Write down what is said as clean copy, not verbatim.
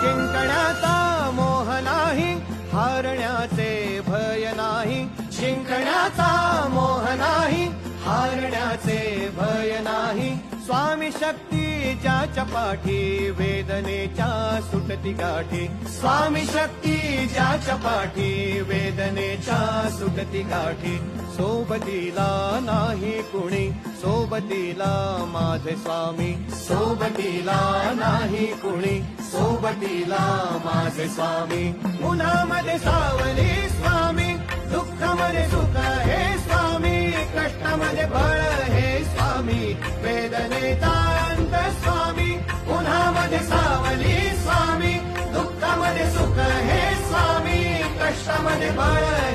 जिंकण्याचा मोह नाही, हारण्याचे भय नाही. जिंकण्याचा मोह नाही, हारण्याचे भय नाही. स्वामी शक्ती ज्याच्या पाठी, वेदनेच्या सुटती गाठी. स्वामी शक्ती ज्याच्या पाठी, वेदनेच्या सुटती गाठी. सोबतीला नाही कुणी, सोबतीला माझे स्वामी. सोबतीला नाही कुणी, सोबतीला माझे स्वामी. उन्हामध्ये सावली स्वामी, दुःखामध्ये सुख हे स्वामी. कष्टामध्ये बळ हे स्वामी, वेदनेचा अंत स्वामी. उन्हामध्ये सावली स्वामी, दुःखामध्ये सुख हे स्वामी. कष्टामध्ये बळ